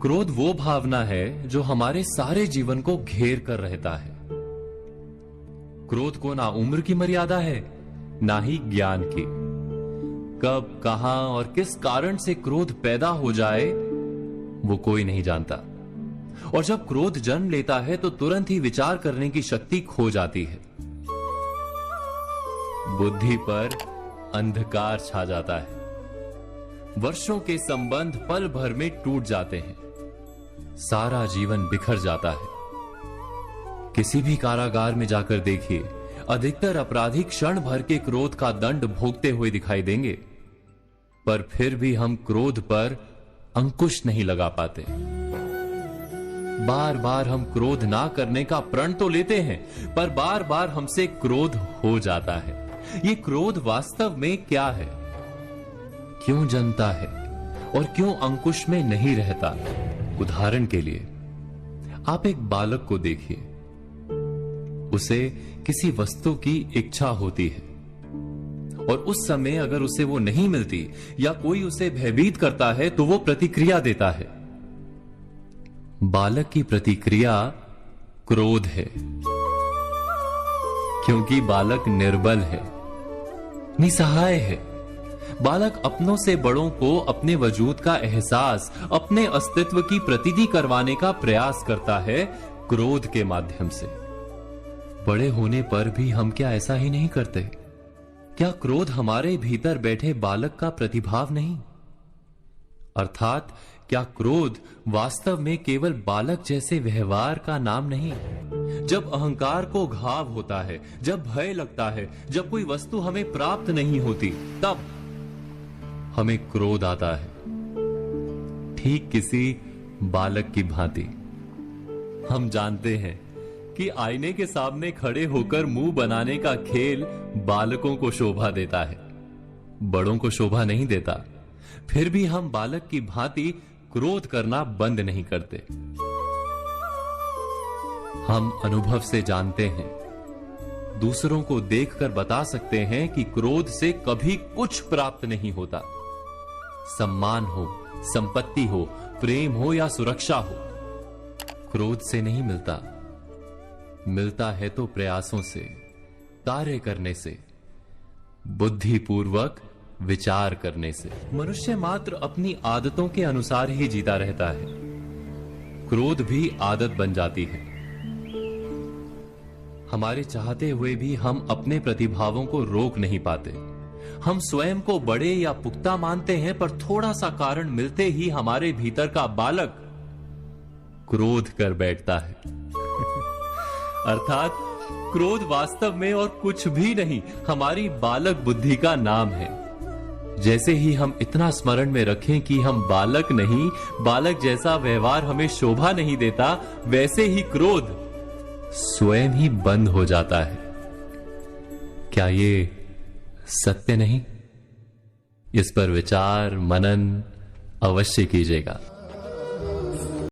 क्रोध वो भावना है जो हमारे सारे जीवन को घेर कर रहता है। क्रोध को ना उम्र की मर्यादा है, ना ही ज्ञान की। कब, कहां और किस कारण से क्रोध पैदा हो जाए वो कोई नहीं जानता। और जब क्रोध जन्म लेता है तो तुरंत ही विचार करने की शक्ति खो जाती है। बुद्धि पर अंधकार छा जाता है। वर्षों के संबंध पल भर में टूट जाते हैं। सारा जीवन बिखर जाता है। किसी भी कारागार में जाकर देखिए, अधिकतर अपराधी क्षण भर के क्रोध का दंड भोगते हुए दिखाई देंगे, पर फिर भी हम क्रोध पर अंकुश नहीं लगा पाते। बार बार हम क्रोध ना करने का प्रण तो लेते हैं, पर बार बार हमसे क्रोध हो जाता है। ये क्रोध वास्तव में क्या है, क्यों जन्मता है और क्यों अंकुश में नहीं रहता? उदाहरण के लिए आप एक बालक को देखिए। उसे किसी वस्तु की इच्छा होती है और उस समय अगर उसे वो नहीं मिलती या कोई उसे भयभीत करता है तो वो प्रतिक्रिया देता है। बालक की प्रतिक्रिया क्रोध है, क्योंकि बालक निर्बल है, निसहाय है। बालक अपनों से बड़ों को अपने वजूद का एहसास, अपने अस्तित्व की प्रतीति करवाने का प्रयास करता है क्रोध के माध्यम से। बड़े होने पर भी हम क्या ऐसा ही नहीं करते? क्या क्रोध हमारे भीतर बैठे बालक का प्रतिभाव नहीं? अर्थात क्या क्रोध वास्तव में केवल बालक जैसे व्यवहार का नाम नहीं? जब अहंकार को घाव होता है, जब भय लगता है, जब कोई वस्तु हमें प्राप्त नहीं होती, तब हमें क्रोध आता है, ठीक किसी बालक की भांति। हम जानते हैं कि आईने के सामने खड़े होकर मुंह बनाने का खेल बालकों को शोभा देता है, बड़ों को शोभा नहीं देता। फिर भी हम बालक की भांति क्रोध करना बंद नहीं करते। हम अनुभव से जानते हैं, दूसरों को देखकर बता सकते हैं कि क्रोध से कभी कुछ प्राप्त नहीं होता। सम्मान हो, संपत्ति हो, प्रेम हो या सुरक्षा हो, क्रोध से नहीं मिलता। मिलता है तो प्रयासों से, कार्य करने से, बुद्धिपूर्वक विचार करने से। मनुष्य मात्र अपनी आदतों के अनुसार ही जीता रहता है। क्रोध भी आदत बन जाती है। हमारे चाहते हुए भी हम अपने प्रतिभावों को रोक नहीं पाते। हम स्वयं को बड़े या पुख्ता मानते हैं, पर थोड़ा सा कारण मिलते ही हमारे भीतर का बालक क्रोध कर बैठता है। अर्थात क्रोध वास्तव में और कुछ भी नहीं, हमारी बालक बुद्धि का नाम है। जैसे ही हम इतना स्मरण में रखें कि हम बालक नहीं, बालक जैसा व्यवहार हमें शोभा नहीं देता, वैसे ही क्रोध स्वयं ही बंद हो जाता है। क्या ये सत्य नहीं? इस पर विचार मनन अवश्य कीजिएगा।